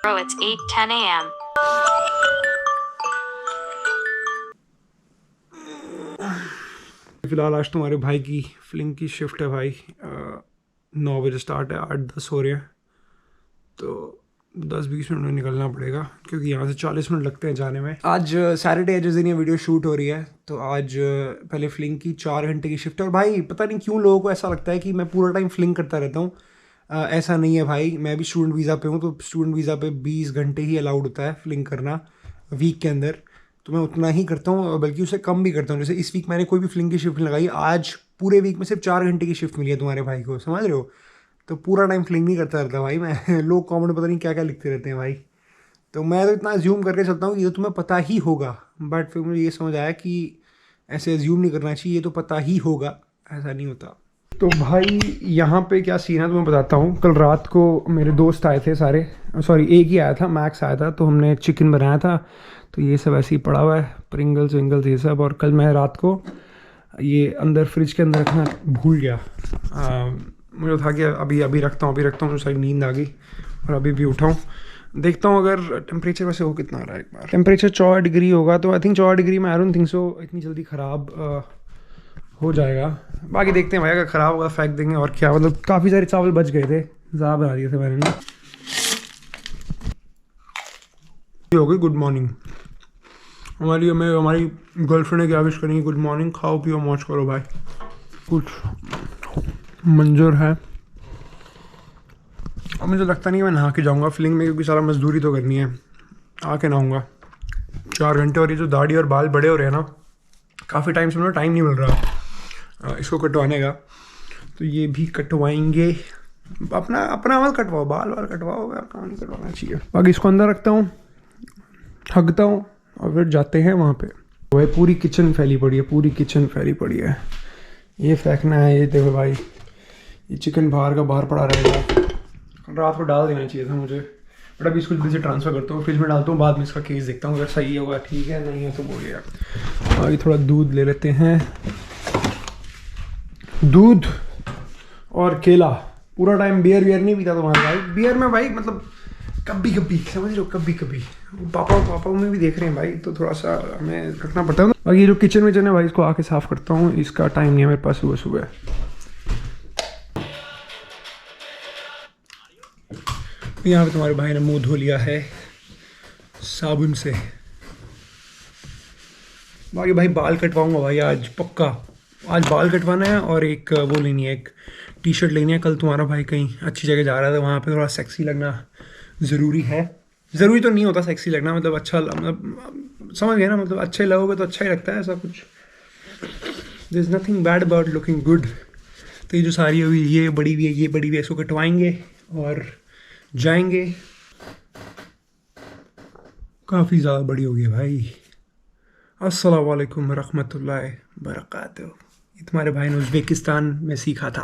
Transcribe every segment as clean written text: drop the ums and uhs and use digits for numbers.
Bro, it's 8:10 a.m. फिलहाल आज तुम्हारे भाई की फिल्म की शिफ्ट है भाई। 9 बजे स्टार्ट है, 8-10 हो रहे हैं, तो 10-20 मिनट में निकलना पड़ेगा क्योंकि यहाँ से 40 मिनट लगते हैं जाने में। आज सैटरडे है जिस दिन ये वीडियो शूट हो रही है, तो आज पहले फ्लिंग की 4 घंटे की शिफ्ट है। और भाई पता नहीं क्यों लोगों को ऐसा लगता है कि मैं पूरा टाइम फ्लिंग करता रहता हूँ। ऐसा नहीं है भाई, मैं भी स्टूडेंट वीज़ा पे हूँ, तो स्टूडेंट वीज़ा पे 20 घंटे ही अलाउड होता है फ्लिंग करना वीक के अंदर। तो मैं उतना ही करता हूँ, बल्कि उससे कम भी करता हूँ। जैसे इस वीक मैंने कोई भी फिल्म की शिफ्ट लगाई, आज पूरे वीक में सिर्फ 4 घंटे की शिफ्ट मिली है तुम्हारे भाई को, समझ रहे हो। तो पूरा टाइम फिल्म नहीं करता रहता भाई मैं लोग कमेंट पता नहीं क्या क्या लिखते रहते हैं भाई। तो मैं तो इतना अज्यूम करके चलता हूँ कि ये तो तुम्हें पता ही होगा, बट फिर मुझे ये समझ आया कि ऐसे अज्यूम नहीं करना चाहिए, ये तो पता ही होगा, ऐसा नहीं होता। तो भाई यहाँ पे क्या सीन है तुम्हें बताता हूँ। कल रात को मेरे दोस्त आए थे सारे, सॉरी एक ही आया था, मैक्स आया था, तो हमने चिकन बनाया था। तो ये सब ऐसे ही पड़ा हुआ है, प्रिंगल्स विंगल्स ये सब। और कल मैं रात को ये अंदर फ्रिज के अंदर रखना भूल गया। मुझे था कि अभी अभी रखता हूँ, मुझे सारी नींद आ गई और अभी भी उठाऊँ। देखता हूँ अगर टेम्परेचर वैसे हो कितना आ रहा है। एक बार टेम्परेचर 14 डिग्री होगा, तो आई थिंक 14 डिग्री में आई डोंट थिंक सो इतनी जल्दी ख़राब हो जाएगा। बाकी देखते हैं भाई, अगर ख़राब होगा फेंक देंगे और क्या। मतलब काफ़ी सारे चावल बच गए थे, ज़्यादा बना दिए थे मैंने ना। हो गई गुड मॉर्निंग हमारी, हमें हमारी गर्लफ्रेंड ने क्या विश करेंगी, गुड मॉर्निंग, खाओ पियो मौज करो भाई। कुछ मंजर है। और मुझे लगता नहीं मैं नहा के जाऊँगा फिलिंग में, क्योंकि सारा मजदूरी तो करनी है, आके नहाऊँगा 4 घंटे। और ये जो दाढ़ी और बाल बड़े हो रहे हैं ना, काफ़ी टाइम से मुझे टाइम नहीं मिल रहा इसको कटवाने का, तो ये भी कटवाएंगे। अपना अपना मत कटवाओ, बाल वाल कटवाओ, अपना नहीं कटवाना चाहिए। बाकी इसको अंदर रखता हूँ, थकता हूँ और फिर जाते हैं वहाँ पे। भाई पूरी किचन फैली पड़ी है, पूरी किचन फैली पड़ी है। ये फेंकना है, ये देखो भाई, ये चिकन बाहर का बाहर पड़ा रहेगा। रात को डाल देना चाहिए था मुझे, बट अभी इसको जल्दी से ट्रांसफ़र करता हूँ, फ्रिज में डालता हूँ, बाद में इसका केस देखता हूँ, अगर सही होगा ठीक है, नहीं है तो बोलिए। अभी थोड़ा दूध ले लेते हैं, दूध और केला। पूरा टाइम बियर नहीं पीता तुम्हारा भाई। बियर में भाई मतलब कभी कभी, समझ लो, कभी कभी। पापा में भी देख रहे हैं भाई, तो थोड़ा सा हमें रखना पड़ता है। और ये जो किचन विचन है भाई, इसको आके साफ़ करता हूँ, इसका टाइम नहीं है मेरे पास सुबह सुबह। यहाँ पे तुम्हारे भाई ने मुंह धो लिया है साबुन से। बाकी भाई बाल कटवाऊंगा भाई आज पक्का, आज बाल कटवाना है और एक वो लेनी है, एक टी शर्ट लेनी है। कल तुम्हारा भाई कहीं अच्छी जगह जा रहा था, वहाँ पे थोड़ा सेक्सी लगना ज़रूरी है। ज़रूरी तो नहीं होता सेक्सी लगना, मतलब अच्छा, मतलब समझ गए ना, मतलब अच्छे लगोगे तो अच्छा ही लगता है, ऐसा कुछ। There is nothing bad about looking good. तो ये जो सारी हुई, ये बड़ी भी है, ये बड़ी भी है, इसको कटवाएंगे और जाएंगे। काफ़ी ज़्यादा बड़ी हो गई है भाई। अस्सलाम वालेकुम रहमतुल्लाहि बरकातहू। ये तुम्हारे भाई ने उज़्बेकिस्तान में सीखा था।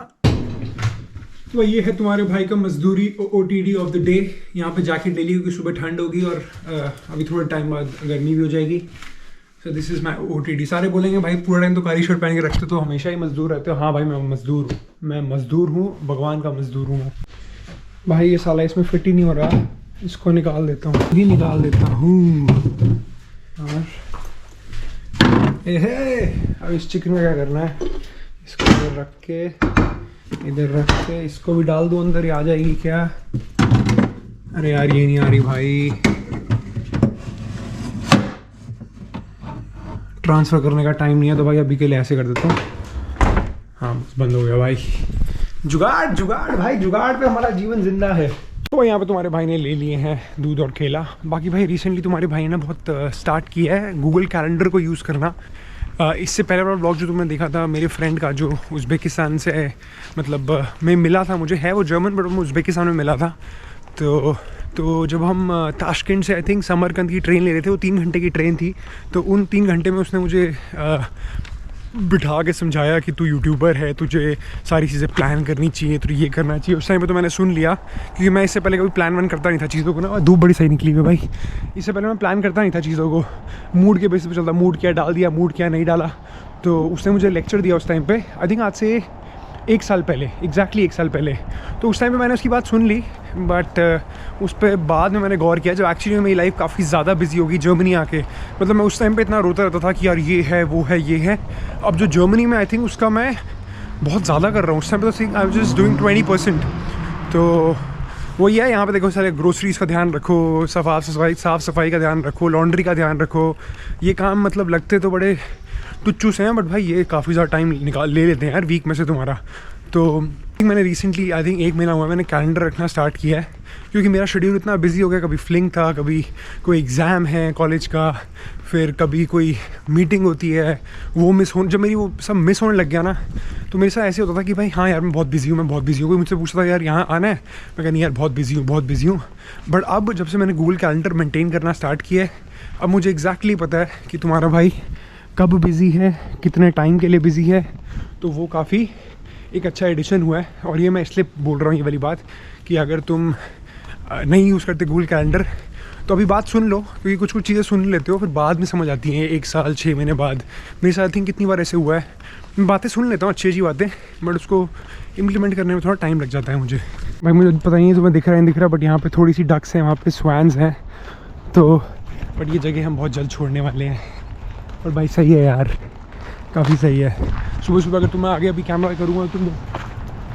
तो ये है तुम्हारे भाई का मजदूरी OTD ऑफ द डे। यहाँ पे जैकेट ले ली क्योंकि सुबह ठंड होगी और अभी थोड़े टाइम बाद गर्मी भी हो जाएगी। So this is my OTD। सारे बोलेंगे भाई पूरा टाइम तो काली शर्ट पहन के रखते तो हमेशा ही मजदूर रहते हो। हाँ भाई मैं मजदूर हूँ, मैं मजदूर हूँ, भगवान का मजदूर हूँ भाई। ये साला इसमें फिट ही नहीं हो रहा, इसको निकाल देता हूँ, भी निकाल देता हूँ। और अब इस चिकन में क्या करना है, इसको इधर रख के, इधर रख के इसको भी डाल दूँ अंदर, ही आ जाएगी क्या। अरे यार ये नहीं आ रही भाई, ट्रांसफ़र करने का टाइम नहीं है, तो भाई अभी के लिए ऐसे कर देता हूँ। हाँ बस बंद हो गया भाई। जुगाड़ जुगाड़ भाई, जुगाड़ पे हमारा जीवन जिंदा है। तो यहाँ पे तुम्हारे भाई ने ले लिए हैं दूध और केला। बाकी भाई रिसेंटली तुम्हारे भाई ने बहुत स्टार्ट किया है गूगल कैलेंडर को यूज़ करना। इससे पहले वाला व्लॉग जो तुमने देखा था मेरे फ्रेंड का, जो उज़्बेकिस्तान से मतलब मैं मिला था, मुझे है वो जर्मन बट मैं उज़्बेकिस्तान में मिला था। तो जब हम ताशकंद से आई थिंक समरकंद की ट्रेन ले रहे थे, वो 3 घंटे की ट्रेन थी, तो उन 3 घंटे में उसने मुझे बिठा के समझाया कि तू यूट्यूबर है, तुझे सारी चीज़ें प्लान करनी चाहिए, तो ये करना चाहिए। उस टाइम पे तो मैंने सुन लिया, क्योंकि मैं इससे पहले कभी प्लान वान करता नहीं था चीज़ों को ना। धूप बड़ी सही निकली है भाई। इससे पहले मैं प्लान करता नहीं था चीज़ों को, मूड के बेसिस पे चलता, मूड क्या डाल दिया, मूड क्या नहीं डाला। तो उसने मुझे लेक्चर दिया उस टाइम पे। आई थिंक आज से 1 साल पहले, एग्जैक्टली 1 साल पहले। तो उस टाइम पे मैंने उसकी बात सुन ली, बट उस पर बाद में मैंने गौर किया जब एक्चुअली मेरी लाइफ काफ़ी ज़्यादा बिजी होगी जर्मनी आके। मतलब मैं उस टाइम पे इतना रोता रहता था कि यार ये है वो है ये है। अब जो जर्मनी में आई थिंक उसका मैं बहुत ज़्यादा कर रहा हूँ। उस टाइम पे तो आई वाज जस्ट डूइंग 20%। तो वही है, यहाँ पे देखो सारे ग्रोसरीज़ का ध्यान रखो, साफ़ सफाई का ध्यान रखो, लॉन्ड्री का ध्यान रखो। ये काम मतलब लगते तो बड़े टुच्चू से हैं, बट भाई ये काफ़ी ज़्यादा टाइम ले लेते हैं यार वीक में से तुम्हारा। तो मैंने रिसेंटली आई थिंक 1 महीना हुआ मैंने कैलेंडर रखना स्टार्ट किया है, क्योंकि मेरा शेड्यूल इतना बिजी हो गया। कभी फ्लिंग था, कभी कोई एग्ज़ाम है कॉलेज का, फिर कभी कोई मीटिंग होती है वो मिस हो। जब मेरी वो सब मिस होने लग गया ना, तो मेरे साथ ऐसे होता था कि भाई हाँ यार मैं बहुत बिजी हूँ कोई मुझसे पूछता था यार यहाँ आना है, मैं कहनी यार बहुत बिजी हूँ। बट अब जब से मैंने गूगल कैलेंडर मेंटेन करना स्टार्ट किया है, अब मुझे एग्जैक्टली पता है कि तुम्हारा भाई कब बिज़ी है, कितने टाइम के लिए बिज़ी है। तो वो काफ़ी एक अच्छा एडिशन हुआ है। और ये मैं इसलिए बोल रहा हूँ ये वाली बात कि अगर तुम नहीं यूज़ करते गूगल कैलेंडर तो अभी बात सुन लो, क्योंकि कुछ चीज़ें सुन लेते हो फिर बाद में समझ आती हैं 1 साल 6 महीने बाद। मेरे साथ आई थिंक कितनी बार ऐसे हुआ है, मैं बातें सुन लेता हूँ अच्छी बातें, बट उसको इम्प्लीमेंट करने में थोड़ा टाइम लग जाता है मुझे। भाई मुझे पता नहीं है तुम्हें दिख रहा है नहीं दिख रहा, बट यहाँ पे थोड़ी सी डक्स हैं, वहाँ पे स्वैन्स हैं। तो बट ये जगह हम बहुत जल्द छोड़ने वाले हैं। और भाई सही है यार, काफ़ी सही है। सुबह सुबह अगर तुम्हें आगे अभी कैमरा करूँगा, तुम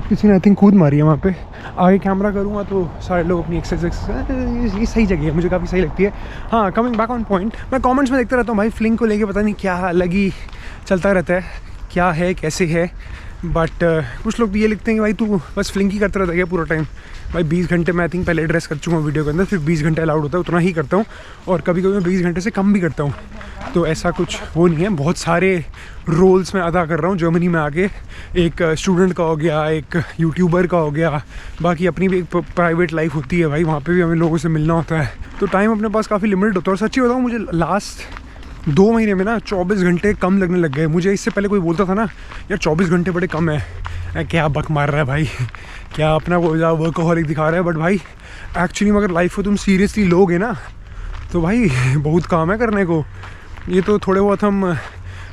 किसी ने आई थिंक कूद मारी है वहाँ पे, आगे कैमरा करूँगा तो सारे लोग अपनी एक्सरसाइज, ये सही जगह है, मुझे काफ़ी सही लगती है। हाँ, कमिंग बैक ऑन पॉइंट, मैं कमेंट्स में देखता रहता हूँ भाई फ्लिंग को लेके पता नहीं क्या अलग ही चलता रहता है, क्या है कैसे है। बट कुछ लोग ये लिखते हैं कि भाई तू बस फ्लिंग ही करता रहता है पूरा टाइम। भाई 20 घंटे मैं आई थिंक पहले एड्रेस कर चुका हूँ वीडियो के अंदर, फिर 20 घंटे अलाउड होता है उतना ही करता हूँ, और कभी कभी मैं 20 घंटे से कम भी करता हूँ। तो ऐसा कुछ वो नहीं है, बहुत सारे रोल्स मैं अदा कर रहा हूँ जर्मनी में आके। एक स्टूडेंट का हो गया, एक यूट्यूबर का हो गया, बाकी अपनी भी एक प्राइवेट लाइफ होती है भाई, वहाँ पे भी हमें लोगों से मिलना होता है। तो टाइम अपने पास काफ़ी लिमिटेड होता है। और सच्ची बताऊँ, मुझे लास्ट 2 महीने में ना 24 घंटे कम लगने लग गए। मुझे इससे पहले कोई बोलता था ना यार 24 घंटे बड़े कम है, क्या बक मार रहा है भाई, क्या अपना वो वर्कहॉलिक दिखा रहा है। बट भाई एक्चुअली अगर लाइफ को तुम सीरियसली लोगे ना तो भाई बहुत काम है करने को। ये तो थोड़े बहुत हम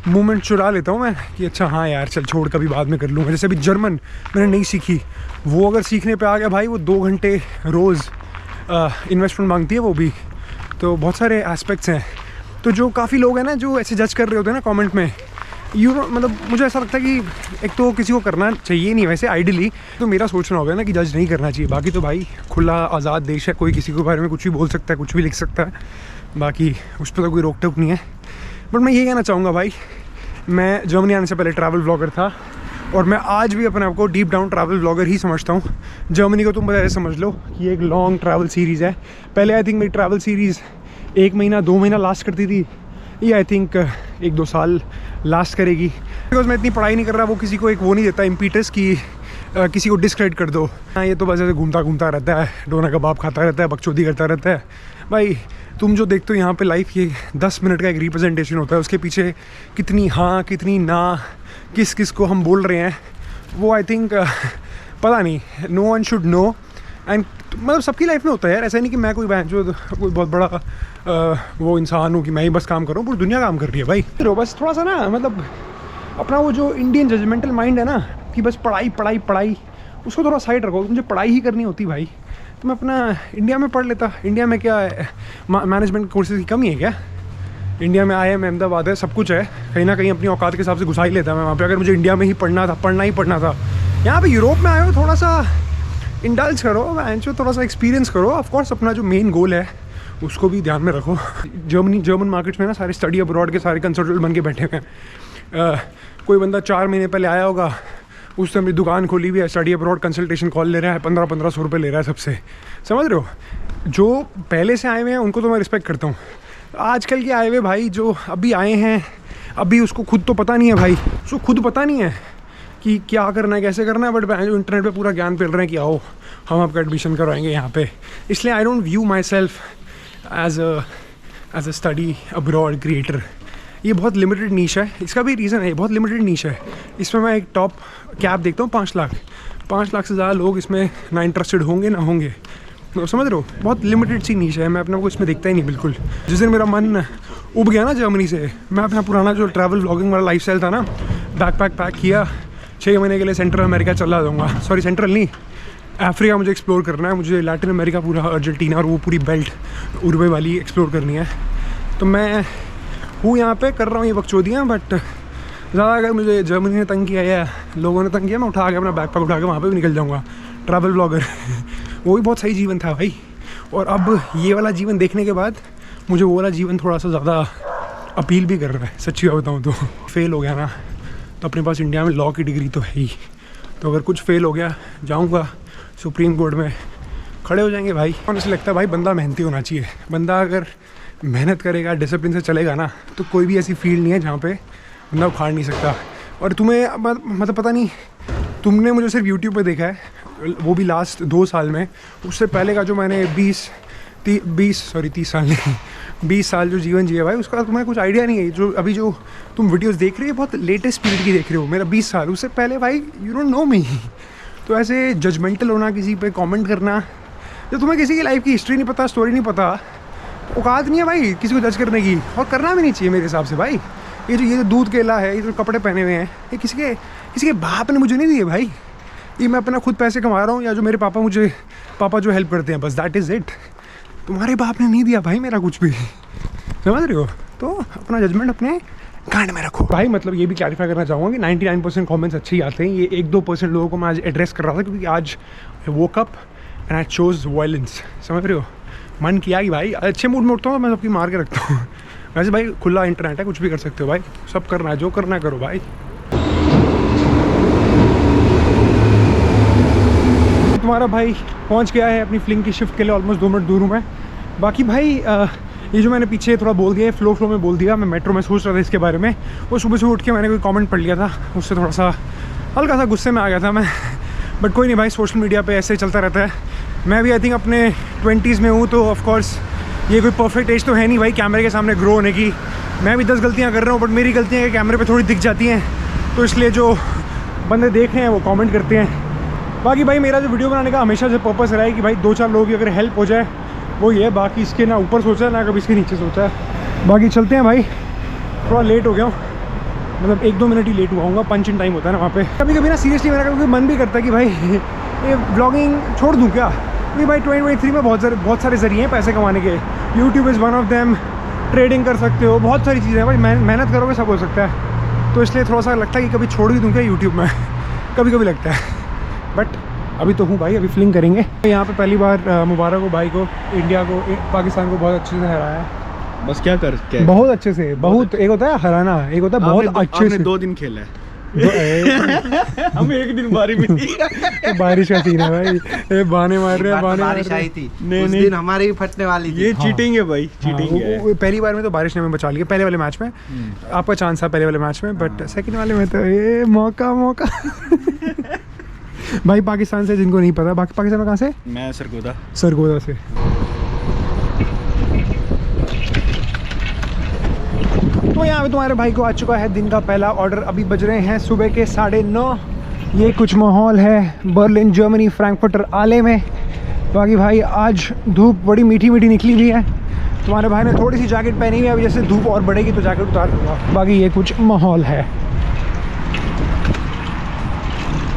मूवमेंट चुरा लेता हूँ मैं कि अच्छा हाँ यार चल छोड़, कभी बाद में कर लूँगा। जैसे अभी जर्मन मैंने नहीं सीखी, वो अगर सीखने पे आ गया भाई, वो 2 घंटे रोज़ इन्वेस्टमेंट मांगती है वो भी। तो बहुत सारे एस्पेक्ट्स हैं। तो जो काफ़ी लोग हैं ना जो ऐसे जज कर रहे होते हैं ना कमेंट में, मतलब मुझे ऐसा लगता है कि एक तो किसी को करना चाहिए नहीं वैसे आइडियली, तो मेरा सोचना होगा ना कि जज नहीं करना चाहिए। बाकी तो भाई खुला आज़ाद देश है, कोई किसी के बारे में कुछ भी बोल सकता है, कुछ भी लिख सकता है, बाकी उस पर तो कोई रोक टोक नहीं है। बट मैं ये कहना चाहूँगा भाई, मैं जर्मनी आने से पहले ट्रैवल ब्लॉगर था, और मैं आज भी अपने आप को डीप डाउन ट्रैवल ब्लॉगर ही समझता हूँ। जर्मनी को तुम ऐसे समझ लो कि ये एक लॉन्ग ट्रैवल सीरीज़ है। पहले आई थिंक मेरी ट्रैवल सीरीज़ 1 महीना 2 महीना लास्ट करती थी, ये आई थिंक 1-2 साल लास्ट करेगी। बिकॉज मैं इतनी पढ़ाई नहीं कर रहा, वो किसी को एक वो नहीं देता इम्पीटस कि किसी को डिस्क्रेडिट कर दो। हाँ, ये तो बस ऐसे घूमता घूमता रहता है, डोना कबाब खाता रहता है, बकचोदी करता रहता है। भाई तुम जो देखते हो यहाँ पे लाइफ, ये 10 मिनट का एक रिप्रेजेंटेशन होता है, उसके पीछे कितनी हाँ कितनी ना, किस किस को हम बोल रहे हैं, वो आई थिंक पता नहीं, no one should know. And मतलब सबकी लाइफ में होता है यार, ऐसा नहीं कि मैं कोई कोई बहुत बड़ा वो इंसान हूँ कि मैं ही बस काम कर रहा हूँ, पूरी दुनिया काम कर रही है भाई। तो बस थोड़ा सा ना मतलब अपना वो जो इंडियन जजमेंटल माइंड है ना कि बस पढ़ाई पढ़ाई पढ़ाई, उसको थोड़ा साइड रखो। मुझे पढ़ाई ही करनी होती भाई तो मैं अपना इंडिया में पढ़ लेता। इंडिया में क्या है, मैनेजमेंट कोर्सेज की कमी है क्या? इंडिया में IIM अहमदाबाद है, सब कुछ है, कहीं ना कहीं अपनी औकात के हिसाब से घुसा ही लेता मैं वहाँ पे। अगर मुझे इंडिया में ही पढ़ना ही पढ़ना था। यहाँ पे यूरोप में आए हो, थोड़ा सा इंडल्ज करो, थोड़ा सा एक्सपीरियंस करो। ऑफकोर्स अपना जो मेन गोल है उसको भी ध्यान में रखो। जर्मन मार्केट्स में ना सारे स्टडी अब्रॉड के सारे कंसल्टेंट बन के बैठे हुए हैं। कोई बंदा 4 महीने पहले आया होगा, उस समय दुकान खोली हुई है, स्टडी अब्रॉड कंसल्टेशन कॉल ले रहा है, 1500 रुपये ले रहा है सबसे, समझ रहे हो। जो पहले से आए हुए हैं उनको तो मैं रिस्पेक्ट करता हूँ। आजकल के आए हुए भाई जो अभी आए हैं, अभी उसको खुद तो पता नहीं है भाई, उसको खुद पता नहीं है कि क्या करना है कैसे करना है, बट जो इंटरनेट पे पूरा ज्ञान फैल रहे हैं कि आओ हम आपका एडमिशन करवाएंगे यहाँ पे। इसलिए I don't view myself as a study abroad creator. ये बहुत लिमिटेड नीश है, इसका भी रीज़न है, ये बहुत लिमिटेड नीश है। इसमें मैं एक टॉप कैप देखता हूँ 5 लाख से ज़्यादा लोग इसमें ना इंटरेस्टेड होंगे ना होंगे, तो समझ रहे हो, बहुत लिमिटेड सी नीश है। मैं अपने को इसमें देखता ही नहीं बिल्कुल। जिस दिन मेरा मन उब गया ना जर्मनी से, मैं अपना पुराना जो ट्रैवल व्लॉगिंग वाला लाइफस्टाइल था ना, बैकपैक पैक किया, 6 महीने के लिए सेंट्रल अमेरिका चला जाऊँगा, सॉरी सेंट्रल नहीं, अफ्रीका मुझे एक्सप्लोर करना है, मुझे लैटिन अमेरिका पूरा, अर्जेंटीना और वो पूरी बेल्ट उरुग्वे वाली एक्सप्लोर करनी है। तो मैं हूँ यहाँ पे कर रहा हूँ ये बकचोदियाँ, बट ज़्यादा अगर मुझे जर्मनी ने तंग किया या लोगों ने तंग किया, मैं उठा के अपना बैकपैक उठा के वहाँ पे भी निकल जाऊँगा, ट्रैवल ब्लॉगर। वो भी बहुत सही जीवन था भाई। और अब ये वाला जीवन देखने के बाद मुझे वो वाला जीवन थोड़ा सा ज़्यादा अपील भी कर रहा है, सच्ची बात बताऊँ तो। फेल हो गया ना तो अपने पास इंडिया में लॉ की डिग्री तो है ही, तो अगर कुछ फेल हो गया जाऊँगा सुप्रीम कोर्ट में, खड़े हो जाएंगे भाई। मुझे लगता है भाई बंदा मेहनती होना चाहिए, बंदा अगर मेहनत करेगा, डिसिप्लिन से चलेगा ना, तो कोई भी ऐसी फील्ड नहीं है जहाँ पे बंदा उखाड़ नहीं सकता। और तुम्हें मतलब पता नहीं, तुमने मुझे सिर्फ यूट्यूब पे देखा है, वो भी लास्ट 2 साल में। उससे पहले का जो मैंने 30 साल नहीं 20 साल जो जीवन जिया भाई, उसका तुम्हें कुछ आइडिया नहीं है। जो अभी जो तुम वीडियोस देख रहे हो बहुत लेटेस्ट पीरियड की देख रहे हो, मेरा 20 साल, उससे पहले भाई यू डोंट नो मी। तो ऐसे जजमेंटल होना, किसी पे कमेंट करना, जब तुम्हें किसी की लाइफ की हिस्ट्री नहीं पता, स्टोरी नहीं पता, औकात नहीं है भाई किसी को जज करने की, और करना भी नहीं चाहिए मेरे हिसाब से भाई। ये जो दूध केला है, ये जो कपड़े पहने हुए हैं, ये किसी के बाप ने मुझे नहीं दिए भाई, ये मैं अपना खुद पैसे कमा रहा हूँ, या जो मेरे पापा जो हेल्प करते हैं, बस दैट इज़ इट। तुम्हारे बाप ने नहीं दिया भाई मेरा कुछ भी, समझ रहे हो? तो अपना जजमेंट अपने गांड में रखो भाई। मतलब ये भी क्लैरिफाई करना चाहूँगा कि 99% कमेंट्स अच्छे ही आते हैं, ये 1-2% लोगों को मैं आज एड्रेस कर रहा था, क्योंकि आज woke up and I chose violence, समझ रहे हो? मन किया कि भाई अच्छे मूड में उठता हूँ, मैं सबकी मार के रखता हूँ। वैसे भाई खुला इंटरनेट है, कुछ भी कर सकते हो भाई, सब करना है, जो करना है करो भाई। तुम्हारा भाई पहुंच गया है अपनी फ्लिंग की शिफ्ट के लिए, ऑलमोस्ट 2 मिनट दूर हूँ मैं। बाकी भाई ये जो मैंने पीछे थोड़ा बोल दिया, फ्लो में बोल दिया, मैं मेट्रो में सोच रहा था इसके बारे में, वो सुबह उठ के मैंने कोई कमेंट पढ़ लिया था, उससे थोड़ा सा हल्का सा गुस्से में आ गया था मैं। बट कोई नहीं भाई, सोशल मीडिया पे ऐसे चलता रहता है। मैं भी आई थिंक अपने 20s में हूँ, तो ऑफकोर्स ये कोई परफेक्ट एज तो है नहीं भाई कैमरे के सामने ग्रो होने की। मैं भी 10 गलतियाँ कर रहा हूँ, बट मेरी गलतियाँ कैमरे पर थोड़ी दिख जाती हैं, तो इसलिए जो बंदे देख रहे हैं वो कॉमेंट करते हैं। बाकी भाई मेरा जो वीडियो बनाने का हमेशा से पर्पस रहा है कि भाई 2-4 लोगों की अगर हेल्प हो जाए, वो ये, बाकी इसके ना ऊपर सोचा है ना कभी इसके नीचे सोचा है। बाकी चलते हैं भाई, थोड़ा लेट हो गया हूँ, मतलब 1-2 मिनट ही लेट हुआ हूँ, पंच इन टाइम होता है ना वहाँ पे। कभी कभी ना सीरियसली मेरा कभी मन भी करता है कि भाई ये ब्लॉगिंग छोड़ दूँ क्या, क्योंकि भाई 2023 में बहुत सारे जरिए हैं पैसे कमाने के। YouTube is one of them, trading कर सकते हो, बहुत सारी चीज़ें हैं भाई, मेहनत करोगे सब हो सकता है। तो इसलिए थोड़ा सा लगता है कि कभी छोड़ भी दूँ क्या यूट्यूब में, कभी कभी लगता है। बट अभी तो हूँ भाई, अभी फ्लिंग करेंगे। यहाँ पे पहली बार मुबारक हो भाई को, इंडिया को, पाकिस्तान को बहुत अच्छे से हराया है। बस क्या बहुत अच्छे से, बहुत, एक होता है हराना, एक होता है बहुत अच्छे से। 2 दिन खेला है हम 1 दिन बारिश में तो बारिश का सीन है भाई, बहाने मार रहे हैं, बारिश आई थी उस दिन, हमारी भी फटने वाली थी। ये चीटिंग है भाई, चीटिंग है। पहली बार में तो बारिश ने हमें बचा लिया, पहले वाले मैच में आपका चांस था, पहले वाले मैच में, बट सेकंड वाले में तो ये मौका भाई पाकिस्तान से, जिनको नहीं पता, बाकी पाकिस्तान में कहाँ से? मैं सरगोदा से। तो यहाँ पे तुम्हारे भाई को आ चुका है दिन का पहला ऑर्डर। अभी बज रहे हैं सुबह के 9:30। ये कुछ माहौल है बर्लिन, जर्मनी, फ्रैंकफर्टर आले में। बाकी भाई आज धूप बड़ी मीठी निकली हुई है। तुम्हारे भाई ने थोड़ी सी जैकेट पहनी हुई है, अभी जैसे धूप और बढ़ेगी तो जैकेट उतार दूंगा। बाकी ये कुछ माहौल है।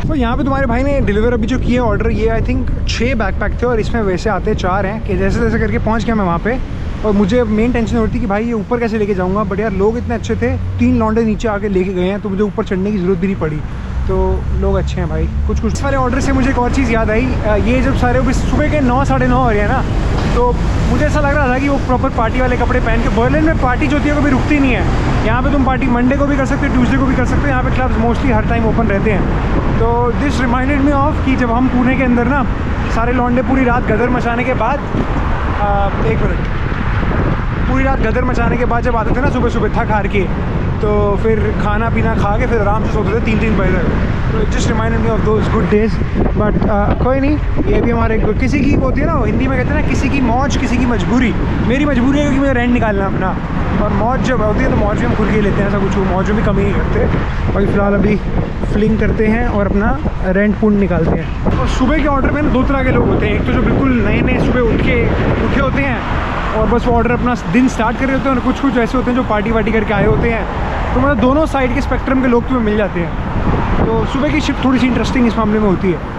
तो यहाँ पे तुम्हारे भाई ने डिलीवर अभी जो किया ऑर्डर, ये आई थिंक 6 बैकपैक थे, और इसमें वैसे आते 4 हैं कि जैसे जैसे करके पहुँच गया मैं वहाँ पे। और मुझे मेन टेंशन होती थी कि भाई ये ऊपर कैसे लेके जाऊँगा, बट यार लोग इतने अच्छे थे, 3 लौंडे नीचे आके लेके गए हैं, तो मुझे ऊपर चढ़ने की ज़रूरत भी नहीं पड़ी। तो लोग अच्छे हैं भाई। कुछ सारे ऑर्डर से मुझे एक और चीज़ याद आई, ये जब सारे सुबह के 9 साढ़े 9 हो रहे हैं ना, तो मुझे ऐसा लग रहा था कि वो प्रॉपर पार्टी वाले कपड़े पहन के, बर्लिन में पार्टी जो होती है कभी रुकती नहीं है। यहाँ पे तुम पार्टी मंडे को भी कर सकते हो, ट्यूसडे को भी कर सकते हो, यहाँ पे क्लब्स मोस्टली हर टाइम ओपन रहते हैं। तो दिस रिमाइंडेड मी ऑफ कि जब हम पुणे के अंदर ना सारे लौंडे पूरी रात गदर मचाने के बाद, पूरी रात गदर मचाने के बाद जब आते थे ना सुबह सुबह थक हार के, तो फिर खाना पीना खा के फिर आराम से सोते थे 3-3 बजे तक। तो just reminded me of those good days. But कोई नहीं, ये भी हमारे किसी की होती है ना, हिंदी में कहते हैं ना, किसी की मौज किसी की मजबूरी। मेरी मजबूरी है क्योंकि मुझे रेंट निकालना अपना, और मौज जब होती है तो मौज भी हम खुद के लेते हैं, ऐसा कुछ मौज में कमी नहीं करते। बाकी फ़िलहाल अभी फ्लिंग करते हैं और अपना रेंट पुंड निकालते हैं। और सुबह के ऑर्डर में 2 तरह के लोग होते हैं, एक तो जो बिल्कुल नए सुबह उठे होते हैं और बस वो ऑर्डर अपना दिन स्टार्ट कर रहे होते हैं, और कुछ ऐसे होते हैं जो पार्टी वार्टी करके आए होते हैं। तो मतलब दोनों साइड के स्पेक्ट्रम के लोग तुम्हें मिल जाते हैं। तो सुबह की शिफ्ट थोड़ी सी इंटरेस्टिंग इस मामले में होती है।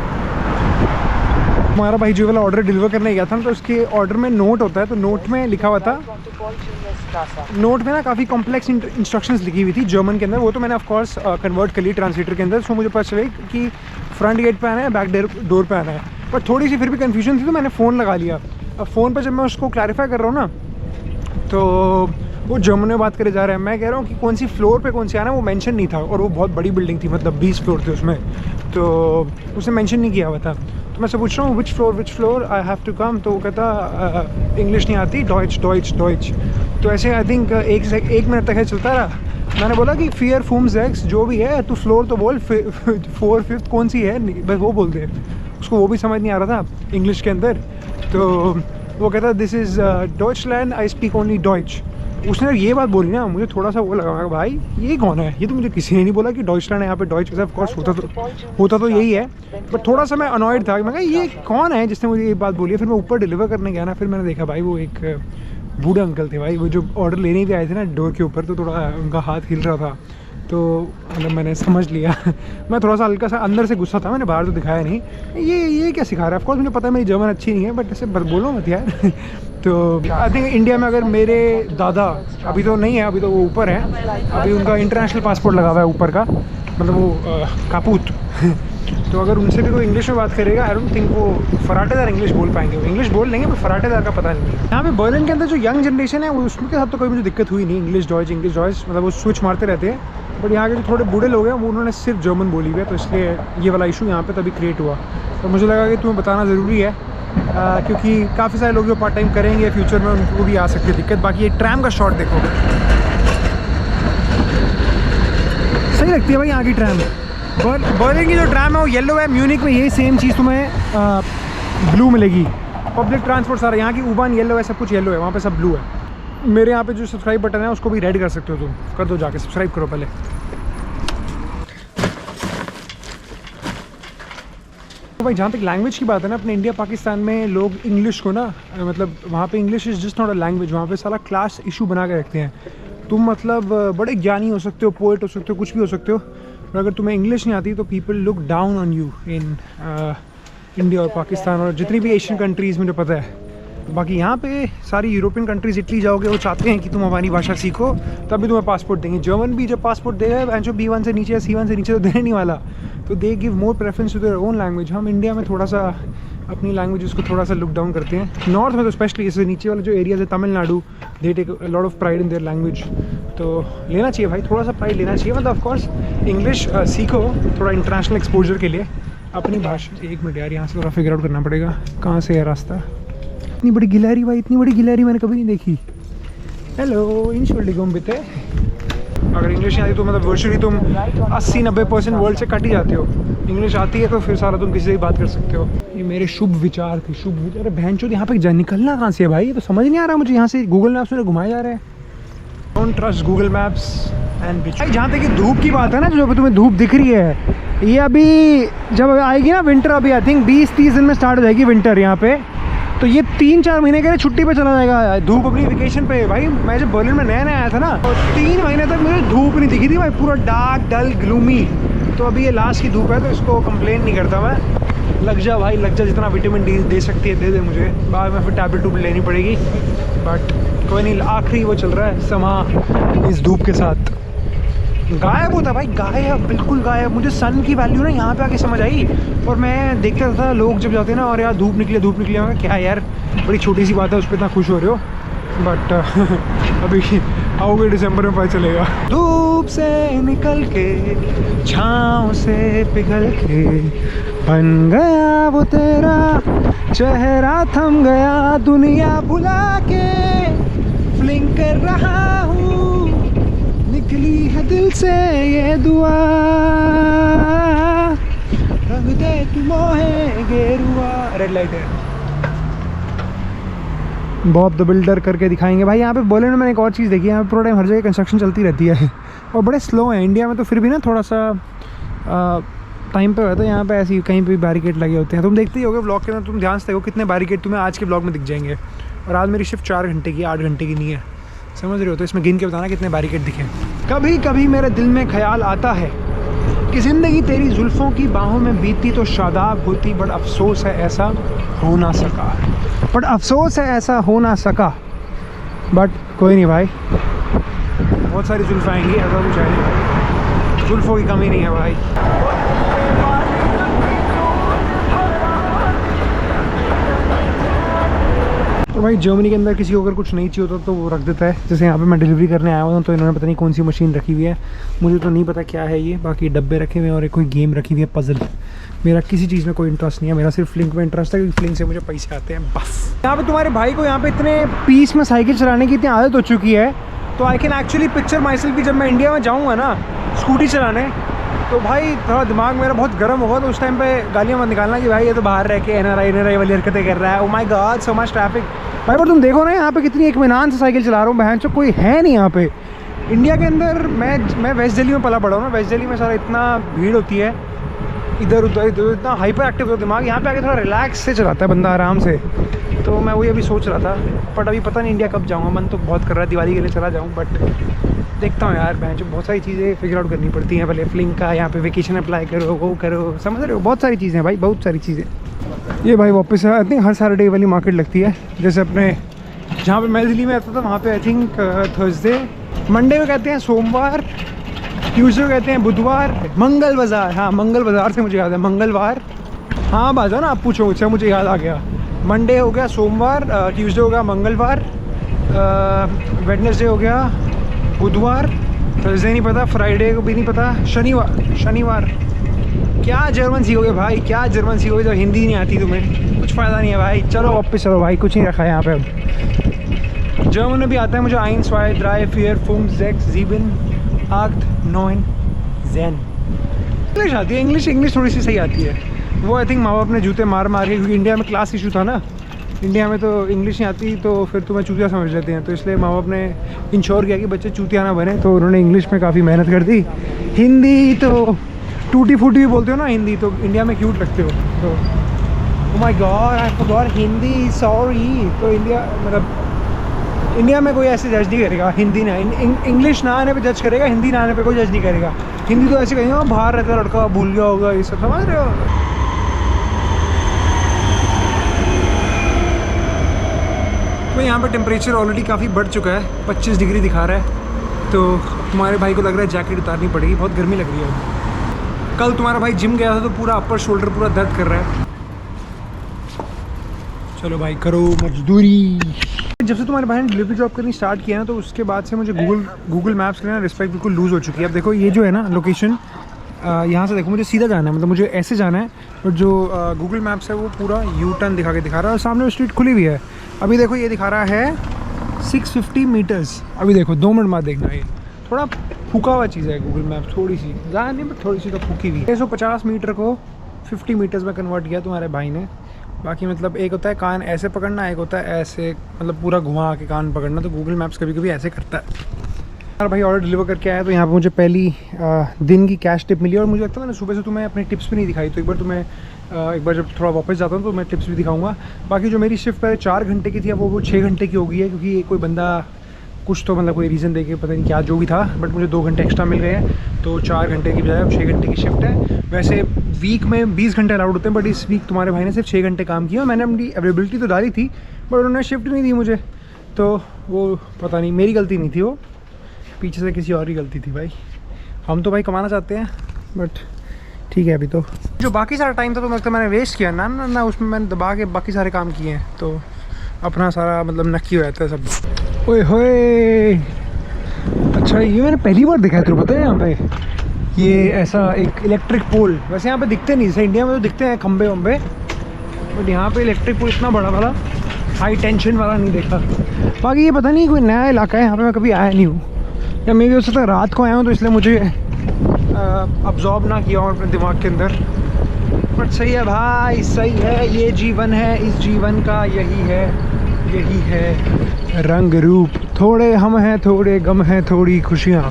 हमारा भाई जो वाला ऑर्डर डिलीवर करने गया था ना, तो उसके ऑर्डर में नोट होता है, तो नोट में लिखा हुआ था, नोट में ना काफ़ी कॉम्प्लेक्स इंस्ट्रक्शंस लिखी हुई थी जर्मन के अंदर। वो तो मैंने ऑफ कोर्स कन्वर्ट कर ली ट्रांसलेटर के अंदर। सो मुझे पता चले कि फ्रंट गेट पे आना है, बैक डोर पे आना है, पर थोड़ी सी फिर भी कन्फ्यूजन थी, तो मैंने फ़ोन लगा लिया। अब फ़ोन पर जब मैं उसको क्लैरिफाई कर रहा हूँ ना, तो वो जर्मन में बात करे जा रहे हैं। मैं कह रहा हूँ कि कौन सी फ्लोर पे कौन सी आना, वो मेंशन नहीं था, और वो बहुत बड़ी बिल्डिंग थी, मतलब 20 फ्लोर थे उसमें, तो उसने मेंशन नहीं किया हुआ था। तो मैं से पूछ रहा हूँ which floor I have to come, तो वो कहता इंग्लिश नहीं आती, डॉइच। तो ऐसे आई थिंक एक मिनट तक है चलता रहा। मैंने बोला कि फियर फूम्स एक्स जो भी है, तू फ्लोर तो बोल, 4th 5th कौन सी है, बस वो बोल दे। उसको वो भी समझ नहीं आ रहा था इंग्लिश के अंदर, तो वो कहता this is Deutschland, I speak only Deutsch. उसने ये बात बोली ना, मुझे थोड़ा सा वो लगा, भाई ये कौन है, ये तो मुझे किसी ने नहीं बोला कि डॉइचलैंड है यहाँ पे। डॉइच के साथ ऑफकोर्स होता तो यही है, बट थोड़ा सा मैं अनॉयड था। मैं कहा ये कौन है जिसने मुझे ये बात बोली है। फिर मैं ऊपर डिलीवर करने गया ना, फिर मैंने देखा भाई वो एक बूढ़े अंकल थे भाई, वो जो ऑर्डर लेने भी आए थे ना डोर के ऊपर, तो थोड़ा उनका हाथ हिल रहा था, तो मतलब मैंने समझ लिया। मैं थोड़ा सा हल्का सा अंदर से गुस्सा था, मैंने बाहर तो दिखाया नहीं। ये क्या सिखा रहा है, ऑफकोर्स मुझे पता है मेरी जर्मन अच्छी नहीं है, बट ऐसे बोलो मत यार। तो आई थिंक इंडिया में अगर मेरे दादा, अभी तो नहीं है, अभी तो वो ऊपर है, अभी उनका इंटरनेशनल पासपोर्ट लगा हुआ है ऊपर का, मतलब वो कापूत। तो अगर उनसे भी कोई इंग्लिश में बात करेगा, आई डोंट थिंक वो फराटेदार इंग्लिश बोल पाएंगे। वो इंग्लिश बोल लेंगे, पर फराटेदार का पता नहीं है। यहाँ पे बर्लिन के अंदर जो यंग जनरेशन है, वो उसके साथ तो कोई मुझे दिक्कत हुई नहीं, इंग्लिश डॉइच, मतलब वो स्विच मारते रहते हैं। बट यहाँ के जो थोड़े बूढ़े लोग हैं, वो उन्होंने सिर्फ जर्मन बोली हुई है, तो इसलिए ये वाला इशू यहाँ पे तभी क्रिएट हुआ। तो मुझे लगा कि तुम्हें बताना ज़रूरी है, क्योंकि काफ़ी सारे लोग जो पार्ट टाइम करेंगे फ्यूचर में, उनको भी आ सकती है दिक्कत। बाकी ये ट्रैम का शॉट देखो, सही लगती है भाई यहाँ की ट्रैम। बर्लिन की जो ट्रैम है वो येलो है, म्यूनिक में यही सेम चीज़ तुम्हें ब्लू मिलेगी। पब्लिक ट्रांसपोर्ट सारा यहाँ की U-Bahn येलो है, सब कुछ येलो है, वहाँ पे सब ब्लू है। मेरे यहाँ पे जो सब्सक्राइब बटन है उसको भी रेड कर सकते हो तुम, कर दो जाके, सब्सक्राइब करो पहले। तो भाई जहाँ तक लैंग्वेज की बात है ना, अपने इंडिया पाकिस्तान में लोग इंग्लिश को ना, मतलब वहाँ पे English is just not a language, वहाँ पे सारा क्लास इशू बना के रखते हैं। तुम मतलब बड़े ज्ञानी हो सकते हो, पोएट हो सकते हो, कुछ भी हो सकते हो, और अगर तुम्हें इंग्लिश नहीं आती तो people look down on you in India और पाकिस्तान और जितनी भी एशियन कंट्रीज़ मुझे पता है। बाकी यहाँ पे सारी यूरोपियन कंट्रीज, इटली जाओगे, वो चाहते हैं कि तुम हमारी भाषा सीखो, तभी तुम्हें पासपोर्ट देंगे। जर्मन भी जब पासपोर्ट देगा, जो B1 से नीचे या C1 से नीचे तो देने नहीं वाला, तो they give more preference to their own language. हम इंडिया में थोड़ा सा अपनी लैंग्वेज उसको थोड़ा सा लुक डाउन करते हैं। नॉर्थ में तो स्पेशली, इससे नीचे वाले जो एरियाज है, Tamil Nadu, they take a lot of pride in their language. तो लेना चाहिए भाई, थोड़ा सा प्राइड लेना चाहिए। मतलब ऑफकोर्स इंग्लिश सीखो थोड़ा इंटरनेशनल एक्सपोजर के लिए, अपनी भाषा। एक मिनट यार, यहाँ से थोड़ा फिगर आउट करना पड़ेगा कहाँ से है रास्ता। इतनी बड़ी गिलहरी भाई, इतनी बड़ी गिलहरी मैंने कभी नहीं देखी। हेलो इंशुल्डिगम बिते। अगर इंग्लिश नहीं आती तो मतलब वर्चुअली तुम 80-90% वर्ल्ड से कट ही जाते हो। इंग्लिश आती है तो फिर सारा तुम किसी से भी बात कर सकते हो। ये मेरे शुभ विचार थे, शुभ विचार। बहन चोद यहाँ पे निकलना कहाँ से है भाई, ये तो समझ नहीं आ रहा मुझे। यहाँ से गूगल मैप्स में घुमाए जा रहे हैं। Don't trust Google Maps and bitch. जहाँ तक ये धूप की बात है ना, जो तुम्हें धूप दिख रही है, ये अभी जब आएगी ना विंटर, अभी आई थिंक 20-30 दिन में स्टार्ट हो जाएगी विंटर यहाँ पे, तो ये 3-4 महीने के लिए छुट्टी पे चला जाएगा धूप, अपनी वेकेशन पे। भाई मैं जब बर्लिन में नया आया था ना, तो 3 महीने तक मुझे धूप नहीं दिखी थी भाई, पूरा डार्क डल ग्लूमी। तो अभी ये लास्ट की धूप है, तो इसको कंप्लेन नहीं करता मैं। लग जा भाई, लग जा, जितना विटामिन डी दे सकती है दे दे मुझे, बाद में फिर टैबलेट टूबलेट लेनी पड़ेगी। बट कोई नहीं, आखिरी वो चल रहा है समा इस धूप के साथ। गायब होता भाई, गायब, बिल्कुल गायब। मुझे सन की वैल्यू ना यहाँ पे आके समझ आई। और मैं देखता था लोग जब जाते हैं ना, और यार धूप निकले, क्या यार बड़ी छोटी सी बात है, उस पर इतना खुश हो रहे हो। बट अभी आओगे दिसंबर में पता चलेगा। धूप से निकल के, छाँव से पिघल के, बन गया वो तेरा चेहरा, थम गया दुनिया भुला के, फ्लिंग कर रहा हूँ, निकली है दिल से ये दुआ, रंग दे तू मोहे गेरुआ। रेड लाइट है, बॉब द बिल्डर करके दिखाएंगे भाई। यहाँ पे बर्लिन में मैंने एक और चीज़ देखी है, यहाँ पे पूरा टाइम हर जगह कंस्ट्रक्शन चलती रहती है और बड़े स्लो है। इंडिया में तो फिर भी ना थोड़ा सा टाइम पे होता है, यहाँ पे ऐसी कहीं पे बैरिकेड लगे होते हैं। तुम देखते ही होगे व्लॉग के अंदर, तुम ध्यान से देखो कितने बैरिकेड तुम्हें आज के व्लॉग में दिख जाएंगे। और आज मेरी शिफ्ट 4 घंटे की, 8 घंटे की नहीं है, समझ रहे हो? तो इसमें गिन के बताना कितने बैरिकेड दिखे। कभी कभी मेरे दिल में ख्याल आता है कि ज़िंदगी तेरी जुल्फ़ों की बाहों में बीती तो शादाब होती, बट अफसोस है ऐसा हो ना सका। बट अफसोस है ऐसा हो ना सका। बट कोई नहीं भाई, बहुत सारी जुल्फ़ें आएंगी, ऐसा कुछ है नहीं, जुल्फ़ों की कमी नहीं है भाई। तो भाई जर्मनी के अंदर किसी को अगर कुछ नहीं चाहिए होता तो वो रख देता है। जैसे यहाँ पे मैं डिलीवरी करने आया हूँ तो इन्होंने पता नहीं कौन सी मशीन रखी हुई है, मुझे तो नहीं पता क्या है ये। बाकी डब्बे रखे हुए हैं और एक कोई गेम रखी हुई है, पजल। मेरा किसी चीज़ में कोई इंटरेस्ट नहीं है, मेरा सिर्फ फ्लिंक में इंटरेस्ट है क्योंकि फ्लिंक से मुझे पैसे आते हैं बस। यहाँ पे तुम्हारे भाई को यहाँ पे इतने पीस में साइकिल चलाने की इतनी आदत हो चुकी है, तो I can actually picture my self कि जब मैं इंडिया में जाऊँगा ना स्कूटी चलाने, तो भाई थोड़ा दिमाग मेरा बहुत गर्म होगा, तो उस टाइम पे गालियाँ मत निकालना कि भाई ये तो बाहर रह के एनआरआई वाली हरकतें कर रहा है। Oh my God, so much traffic. भाई पर तुम देखो ना यहाँ पे कितनी इत्मीनान से साइकिल चला रहा हूँ, बहन चो कोई है नहीं यहाँ पे। इंडिया के अंदर मैं वेस्ट दिल्ली में पला पड़ा हूँ ना, वेस्ट दिल्ली में सारा इतना भीड़ होती है, इधर उधर इतना हाइपर एक्टिव होता है दिमाग। यहाँ पे आके थोड़ा रिलैक्स से चलाता है बंदा, आराम से। तो मैं वही अभी सोच रहा था, बट अभी पता नहीं इंडिया कब जाऊँगा। मन तो बहुत कर रहा है दिवाली के लिए चला जाऊँ, बट देखता हूँ यार। बहन जो बहुत सारी चीज़ें फिगर आउट करनी पड़ती हैं, पहले फ्लिंक का यहाँ पे वेकेशन अप्लाई करो, वो करो, समझ रहे हो, बहुत सारी चीज़ें भाई, बहुत सारी चीज़ें। ये भाई वापस आई थिंक हर सैटरडे वाली मार्केट लगती है, जैसे अपने जहाँ पे मैं दिल्ली में आता था वहाँ पे आई थिंक थर्सडे, मंडे को कहते हैं सोमवार, ट्यूसडे को कहते हैं बुधवार, मंगल बाज़ार। हाँ मंगल बाज़ार से मुझे याद है, मंगलवार। हाँ बाज़ार ना, आप पूछो मुझसे, मुझे याद आ गया। मंडे हो गया सोमवार, ट्यूसडे हो गया मंगलवार, वेडनेसडे हो गया बुधवार, थर्सडे नहीं पता, फ्राइडे को भी नहीं पता, शनिवार। क्या जर्मन सीखोगे भाई, क्या जर्मन सीखोगे जब हिंदी नहीं आती तुम्हें, कुछ फ़ायदा नहीं है भाई। चलो वापस चलो भाई, कुछ नहीं रखा है यहाँ पे अब। जर्मन में भी आता है मुझे 1, 2, 3, 4, 5, 6, 7, 8, 9, 10। इंग्लिश आती है, इंग्लिश थोड़ी सी सही आती है। वो आई थिंक माँ बाप ने जूते मार के, क्योंकि इंडिया में क्लास इशू था ना, इंडिया में तो इंग्लिश नहीं आती तो फिर तुम्हें चूतिया समझ लेते हैं, तो इसलिए माँ बाप ने इंश्योर किया कि बच्चे चूतिया ना बने, तो उन्होंने इंग्लिश में काफ़ी मेहनत कर दी। हिंदी तो टूटी फूटी भी बोलते हो ना, हिंदी तो इंडिया में क्यूट लगते हो। तो oh my God I forgot Hindi, sorry. तो इंडिया में कोई ऐसे जज नहीं करेगा, हिंदी ना इंग्लिश ना आने पे जज करेगा, हिंदी ना आने पे कोई जज नहीं करेगा। हिंदी तो ऐसे कहेंगे बाहर रहता लड़का भूल गया होगा, ये सब समझ रहे हो। तो यहाँ पर टेम्परेचर ऑलरेडी काफ़ी बढ़ चुका है, 25 डिग्री दिखा रहा है, तो तुम्हारे भाई को लग रहा है जैकेट उतारनी पड़ेगी, बहुत गर्मी लग रही है। कल तुम्हारा भाई जिम गया था तो पूरा अपर शोल्डर पूरा दर्द कर रहा है। चलो भाई करो मजदूरी। जब से तुम्हारे भाई ने डिलीवरी जॉब करनी स्टार्ट किया ना, तो उसके बाद से मुझे गूगल मैप्स के ना रिस्पेक्ट बिल्कुल लूज़ हो चुकी है। अब देखो ये जो है ना लोकेशन, यहाँ से देखो मुझे सीधा जाना है, मतलब मुझे ऐसे जाना है, और जो गूगल मैप्स है वो पूरा यू टर्न दिखा रहा है, और सामने स्ट्रीट खुली हुई है। अभी देखो ये दिखा रहा है 650 मीटर्स। अभी देखो 2 मिनट बाद देखना, ये थोड़ा फूका हुआ चीज़ है गूगल मैप, थोड़ी सी ज़्यादा नहीं बट थोड़ी सी तो फूकी हुई है। 150 मीटर को 50 मीटर्स में कन्वर्ट किया तुम्हारे भाई ने। बाकी मतलब एक होता है कान ऐसे पकड़ना, एक होता है ऐसे, मतलब पूरा घुमा के कान पकड़ना, तो गूगल मैप्स कभी कभी ऐसे करता है। यार भाई ऑर्डर डिलीवर करके आया, तो यहाँ पे मुझे पहली दिन की कैश टिप मिली, और मुझे लगता था ना सुबह से तुम्हें अपनी टिप्स भी नहीं दिखाई, तो एक बार जब थोड़ा वापस जाता हूँ तो मैं टिप्स भी दिखाऊंगा। बाकी जो मेरी शिफ्ट पहले 4 घंटे की थी, अब वो 6 घंटे की हो गई है, क्योंकि कोई बंदा कुछ तो मतलब कोई रीज़न दे के पता नहीं क्या जो भी था, बट मुझे 2 घंटे एक्स्ट्रा मिल गए हैं, तो 4 घंटे की बजाय अब 6 घंटे की शिफ्ट है। वैसे वीक में 20 घंटे अलाउड होते हैं, बट इस वीक तुम्हारे भाई ने सिर्फ 6 घंटे काम किया। मैंने अपनी अवेलेबिलिटी तो डाली थी, बट उन्होंने शिफ्ट नहीं दी मुझे, तो वो पता नहीं मेरी गलती नहीं थी, वो पीछे से किसी और की गलती थी। भाई हम तो भाई कमाना चाहते हैं, बट ठीक है। अभी तो जो बाकी सारा टाइम था तो मतलब मैंने वेस्ट किया ना, उसमें मैंने दबा के बाकी सारे काम किए हैं, तो अपना सारा मतलब नक्की हो जाता है सब। ओए होए, अच्छा ये मैंने पहली बार देखा है, तुझे पता है यहाँ पे ये ऐसा एक इलेक्ट्रिक पोल। वैसे यहाँ पे दिखते नहीं, जैसे इंडिया में तो दिखते हैं खंबे वंबे, बट यहाँ पे इलेक्ट्रिक पोल इतना बड़ा वाला हाई टेंशन वाला नहीं देखा। बाकी ये पता नहीं कोई नया इलाका है, यहाँ पे मैं कभी आया नहीं हूँ, या मे भी हो सकता है रात को आया हूँ तो इसलिए मुझे अब्जॉर्ब ना किया हूँ अपने दिमाग के अंदर। बट सही है भाई, सही है, ये जीवन है, इस जीवन का यही है रंग रूप। थोड़े हम हैं, थोड़े गम हैं, थोड़ी खुशियाँ।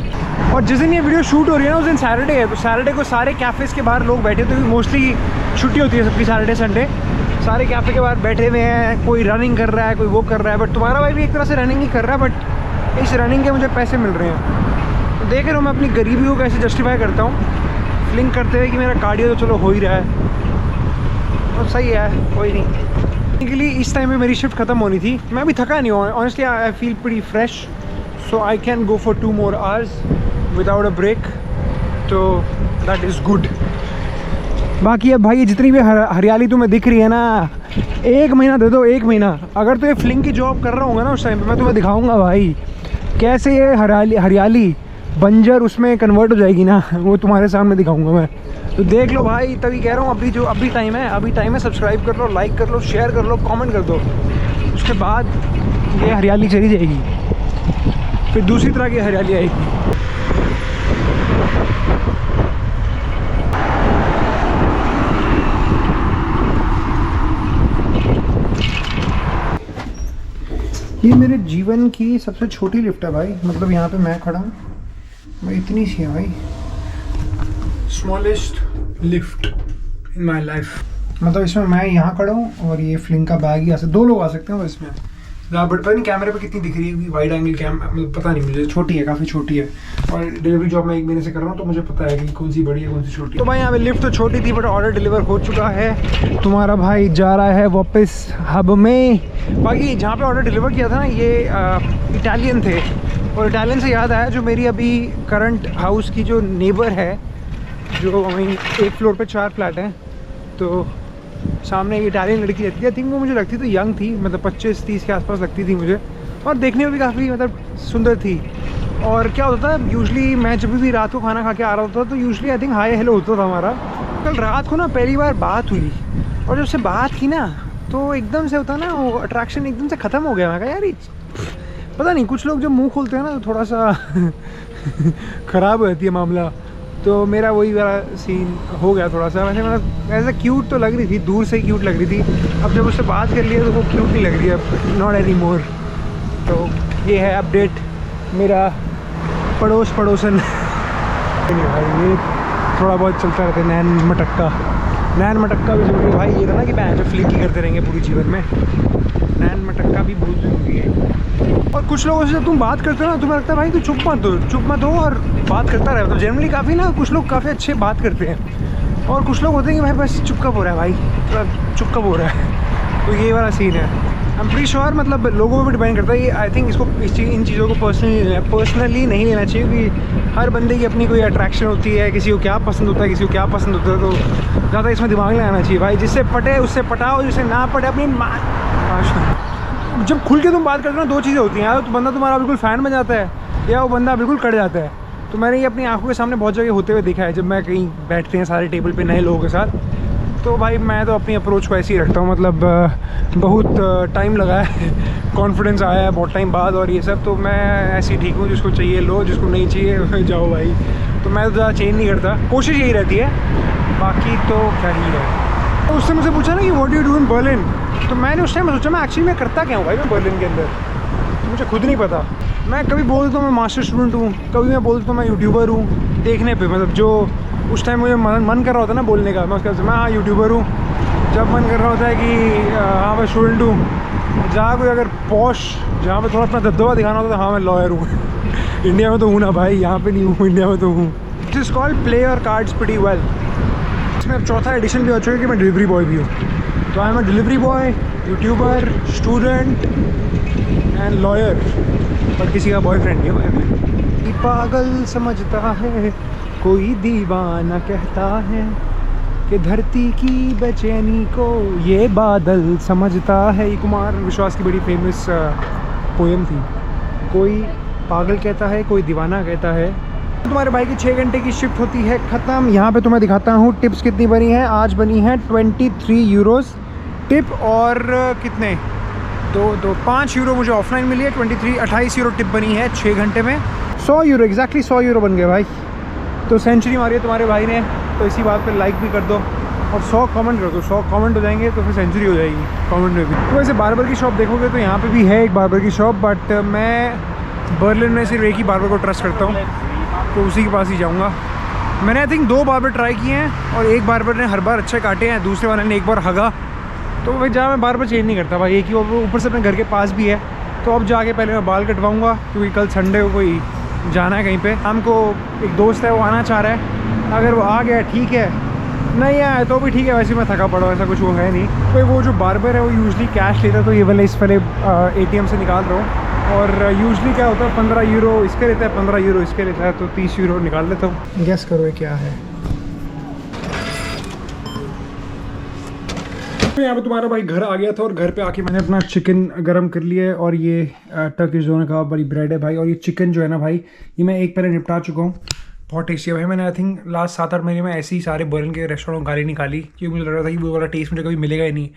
और जिस दिन ये वीडियो शूट हो रही है ना उस दिन सैटरडे है, तो सैटरडे को सारे कैफ़ेज़ के बाहर लोग बैठे, तो मोस्टली छुट्टी होती है सबकी सैटरडे संडे, सारे कैफ़े के बाहर बैठे हुए हैं, कोई रनिंग कर रहा है, कोई वो कर रहा है। बट तुम्हारा भाई भी एक तरह से रनिंग ही कर रहा है, बट इस रनिंग के मुझे पैसे मिल रहे हैं। तो देख रहे हो मैं अपनी गरीबी को कैसे जस्टिफाई करता हूँ। फ्लिंक करते हुए कि मेरा कार्डियो तो चलो हो ही रहा है, तो सही है, कोई नहीं। बेसिकली इस टाइम में मेरी शिफ्ट ख़त्म होनी थी, मैं भी थका नहीं हूँ honestly, I feel pretty fresh, so I can go for 2 more hours without a break, तो दैट इज़ गुड। बाकी अब भाई ये जितनी भी हरियाली तुम्हें दिख रही है ना, 1 महीना दे दो, 1 महीना, अगर तो ये फ्लिंक की जॉब कर रहा हूँगा ना उस टाइम पे, मैं तुम्हें दिखाऊंगा भाई कैसे ये हरियाली बंजर उसमें कन्वर्ट हो जाएगी ना, वो तुम्हारे सामने दिखाऊंगा मैं। तो देख लो भाई, तभी कह रहा हूँ अभी टाइम है, सब्सक्राइब कर लो, लाइक कर लो, शेयर कर लो, कमेंट कर दो, उसके बाद ये हरियाली चली जाएगी, फिर दूसरी तरह की हरियाली आएगी। ये मेरे जीवन की सबसे छोटी लिफ्ट है भाई, मतलब यहाँ पे मैं खड़ा हूँ, मैं इतनी सी है भाई, smallest lift in my life. मतलब इसमें मैं यहाँ खड़ा हूँ और ये फ्लिंक का बैग ही 2 लोग आ सकते हैं इसमें, बट पता नहीं कैमरे पे कितनी दिख रही है, वाइड एंगल मतलब पता नहीं मुझे, छोटी है, काफ़ी छोटी है, और डिलीवरी जॉब मैं 1 महीने से कर रहा हूँ, तो मुझे पता है कि कौन सी बड़ी है कौन सी छोटी है। तो भाई यहाँ पे लिफ्ट तो छोटी थी, बट ऑर्डर डिलीवर हो चुका है, तुम्हारा भाई जा रहा है वापस हब में। बाकी जहाँ पे ऑर्डर डिलीवर किया था ना, ये इटालियन थे, और इटालियन से याद आया, जो मेरी अभी करंट हाउस की जो नेबर है, जो वहीं 1 फ्लोर पे 4 फ्लैट हैं, तो सामने एक इटालियन लड़की रहती है, आई थिंक वो मुझे लगती तो यंग थी, मतलब 25-30 के आसपास लगती थी मुझे, और देखने में भी काफ़ी मतलब सुंदर थी। और क्या होता था, यूजुअली मैं जब भी रात को खाना खा के आ रहा होता तो usually I think hi hello होता था हमारा। कल रात को ना पहली बार बात हुई, और जब से बात की ना, तो एकदम से होता ना वो अट्रैक्शन एकदम से ख़त्म हो गया। मैं कहा यार पता नहीं, कुछ लोग जब मुँह खोलते हैं ना तो थोड़ा सा ख़राब हो जाती है मामला, तो मेरा वही वाला सीन हो गया थोड़ा सा। वैसे मतलब ऐसा क्यूट तो लग रही थी, दूर से ही क्यूट लग रही थी, अब जब उससे बात कर लिया तो वो क्यूट नहीं लग रही है अब, नॉट एनी मोर। तो ये है अपडेट मेरा पड़ोसन। भाई ये थोड़ा बहुत चलता रहता है, नैन मटक्का भी ज़रूरी है भाई, ये था ना कि मैं जो फ्लिक ही करते रहेंगे पूरी जीवन में, नैन मटक्का भी बहुत ज़रूरी है। और कुछ लोगों से जब तुम बात करते हो ना, तुम्हें लगता है भाई तू चुप मत हो और बात करता रहे, मतलब जनरली काफ़ी ना, कुछ लोग काफ़ी अच्छे बात करते हैं, और कुछ लोग होते हैं कि भाई बस चुप कब हो रहा है भाई, मतलब चुप कब हो रहा है, तो ये वाला सीन है। आई एम प्रीटी श्योर, मतलब लोगों पर डिपेंड करता है ये, आई थिंक इसको इन चीज़ों को पर्सनली नहीं लेना चाहिए, क्योंकि हर बंदे की अपनी कोई अट्रैक्शन होती है, किसी को क्या पसंद होता है, किसी को क्या पसंद होता है, तो ज़्यादा इसमें दिमाग लगाना चाहिए भाई, जिससे पटे उससे पटाओ, जिससे ना पटे अपनी जब खुल के तुम बात करते हो ना, 2 चीज़ें होती हैं, या तो बंदा तुम्हारा बिल्कुल फ़ैन बन जाता है, या वो बंदा बिल्कुल कट जाता है। तो मैंने ये अपनी आंखों के सामने बहुत जगह होते हुए देखा है, जब मैं कहीं बैठते हैं सारे टेबल पे नए लोगों के साथ, तो भाई मैं तो अपनी अप्रोच को ऐसे ही रखता हूँ, मतलब बहुत टाइम लगा है, कॉन्फिडेंस आया है बहुत टाइम बाद, और ये सब, तो मैं ऐसे ही ठीक हूँ, जिसको चाहिए लो, जिसको नहीं चाहिए जाओ भाई। तो मैं तो ज़्यादा चेंज नहीं करता, कोशिश यही रहती है, बाकी तो क्या ही है। तो उससे मुझे पूछा ना कि what do you do in Berlin, तो मैंने उस टाइम सोचा मैं एक्चुअली मैं करता क्या हूँ भाई मैं बर्लिन के अंदर, तो मुझे खुद नहीं पता। मैं कभी बोल देता हूँ मैं मास्टर स्टूडेंट हूँ, कभी मैं बोल देता हूँ मैं यूट्यूबर हूँ, देखने पे मतलब जो उस टाइम मुझे मन कर रहा होता है ना बोलने का, मैं उसका मैं हाँ यूट्यूबर हूँ, जब मन कर रहा होता है कि हाँ मैं स्टूडेंट हूँ, जहाँ कोई अगर पॉश जहाँ पे थोड़ा अपना दबदबा दिखाना होता है तो हाँ मैं लॉयर हूँ इंडिया में तो हूँ ना भाई, यहाँ पे नहीं हूँ, इंडिया में तो हूँ। It is called play your cards pretty well. इसमें अब 4था एडिशन भी हो चुका है कि मैं डिलीवरी बॉय भी हूँ, तो I am a delivery boy, YouTuber, student and lawyer, पर किसी का बॉयफ्रेंड नहीं हूँ मैं। पागल समझता है कोई दीवाना कहता है कि धरती की बेचैनी को ये बादल समझता है। ये कुमार विश्वास की बड़ी फेमस पोएम थी। कोई पागल कहता है, कोई दीवाना कहता है। तुम्हारे भाई की 6 घंटे की शिफ्ट होती है ख़त्म। यहाँ पे तुम्हें दिखाता हूँ टिप्स कितनी बनी है। आज बनी है 23 यूरोज़ टिप, और कितने 5 यूरो मुझे ऑफलाइन मिली है। 28 यूरो टिप बनी है 6 घंटे में। 100 यूरो एग्जैक्टली 100 यूरो बन गए भाई। तो सेंचुरी मारी है तुम्हारे भाई ने, तो इसी बात पे लाइक भी कर दो और 100 कमेंट कर दो। 100 कमेंट हो जाएंगे तो फिर सेंचुरी हो जाएगी कमेंट में भी। तो वैसे बार्बर की शॉप देखोगे तो यहाँ पे भी है एक बार्बर की शॉप, बट मैं बर्लिन में सिर्फ एक ही बार्बर को ट्रस्ट करता हूँ, तो उसी के पास ही जाऊँगा। मैंने आई थिंक 2 बार्बर ट्राई किए हैं और एक बार्बर ने हर बार अच्छे काटे हैं, दूसरे वाले ने एक बार हगा। तो भाई जहाँ मैं बार्बर चेंज नहीं करता भाई, एक ही ऊपर से अपने घर के पास भी है। तो अब जाके पहले मैं बाल कटवाऊँगा, क्योंकि कल संडे को कोई जाना है कहीं पे। शाम को एक दोस्त है वो आना चाह रहा है, अगर वो आ गया ठीक है, नहीं आया तो भी ठीक है। वैसे मैं थका पड़ा हूँ, ऐसा कुछ वो है नहीं। कोई वो जो बार्बर है वो यूजली कैश लेता है, तो ये वाले इस वाले ATM से निकाल रहा हूँ। और यूजली क्या होता है 15 यूरो इसके लेता है, 15 यूरो इसके लेता है, तो 30 यूरो निकाल लेता हूँ। गैस करो ये क्या है। तो यहाँ पे तुम्हारा भाई घर आ गया था और घर पे आके मैंने अपना चिकन गरम कर लिया है। और ये टर्किश जोने का बड़ी ब्रेड है भाई। और ये चिकन जो है ना भाई, ये मैं एक पहले निपटा चुका हूँ। बहुत टेस्टी है भाई। मैंने आई थिंक लास्ट 7-8 महीने में ऐसे ही सारे बर्न के रेस्टोरेंट गाली निकाली, क्योंकि मुझे लग रहा था कि वो वाला टेस्ट मुझे कभी मिलेगा ही नहीं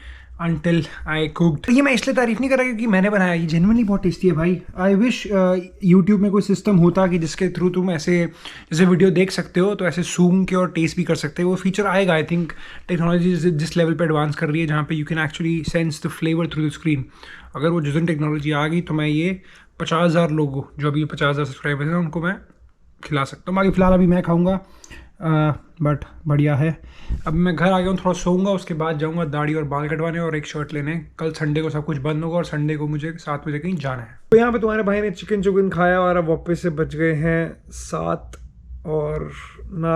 अनटिल आई कुक्ड। ये मैं इसलिए तारीफ नहीं कर रहा क्योंकि मैंने बनाया, ये जेन्युइनली बहुत टेस्टी है भाई। आई विश यूट्यूब में कोई सिस्टम होता कि जिसके थ्रू तुम ऐसे जैसे वीडियो देख सकते हो तो ऐसे सूंघ के और टेस्ट भी कर सकते हो। वो फीचर आएगा आई थिंक। टेक्नोलॉजी जिस लेवल पे एडवांस कर रही है, जहाँ पे you can actually sense the flavour through the screen. अगर वो जिस दिन टेक्नोलॉजी आ गई तो मैं ये 50,000 लोगों, जो अभी 50,000 सब्सक्राइबर्स हैं, उनको मैं खिला सकता हूँ। बाकी फ़िलहाल अभी मैं खाऊंगा, बट बढ़िया है। अब मैं घर आ गया हूँ, थोड़ा सोऊंगा, उसके बाद जाऊँगा दाढ़ी और बाल कटवाने और एक शर्ट लेने। कल संडे को सब कुछ बंद होगा और संडे को मुझे 7 बजे कहीं जाना है। तो यहाँ पे तुम्हारे भाई ने चिकन खाया और अब वापस से बच गए हैं 7 और ना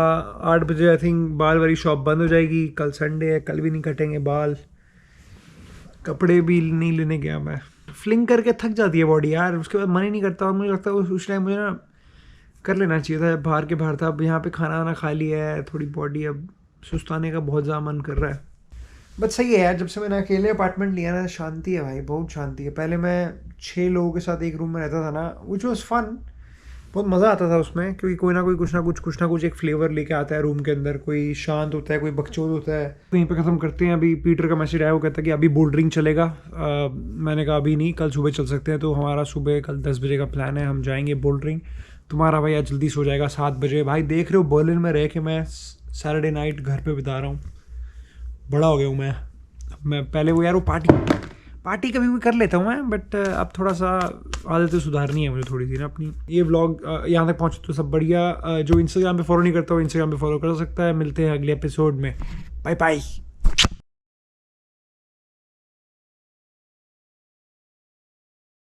8 बजे आई थिंक बाल वाली शॉप बंद हो जाएगी। कल संडे है, कल भी नहीं कटेंगे बाल। कपड़े भी नहीं लेने गया मैं। फ्लिंग करके थक जाती है बॉडी यार, उसके बाद मन ही नहीं करता। और मुझे लगता है उस टाइम मुझे ना कर लेना चाहिए था, बाहर के बाहर था। अब यहाँ पे खाना वाना खा लिया है, थोड़ी बॉडी अब सुस्ताने का बहुत ज़्यादा मन कर रहा है। बट सही है यार, जब से मैंने अकेले अपार्टमेंट लिया ना, शांति है भाई, बहुत शांति है। पहले मैं 6 लोगों के साथ एक रूम में रहता था ना, विच वॉज फन, बहुत मज़ा आता था उसमें, क्योंकि कोई ना कोई कुछ ना कुछ एक फ्लेवर लेके आता है रूम के अंदर। कोई शांत होता है, कोई बकचोद होता है। तो यहीं पे ख़त्म करते हैं। अभी पीटर का मैसेज आया, वो कहता है कि अभी बोल्डरिंग चलेगा। मैंने कहा अभी नहीं, कल सुबह चल सकते हैं। तो हमारा सुबह कल 10 बजे का प्लान है, हम जाएंगे बोल्डरिंग। तुम्हारा भाई आज जल्दी सो जाएगा 7 बजे। भाई देख रहे हो बर्लिन में रह के मैं सैटरडे नाइट घर पे बिता रहा हूँ। बड़ा हो गया हूँ मैं पहले वो यार वो पार्टी कभी भी कर लेता हूँ मैं, बट अब थोड़ा सा आदतें सुधारनी है मुझे थोड़ी सी ना अपनी। ये व्लॉग यहाँ तक पहुँचे तो सब बढ़िया। जो इंस्टाग्राम पे फॉलो नहीं करता वो इंस्टाग्राम पे फॉलो कर सकता है। मिलते हैं अगले एपिसोड में। Bye bye.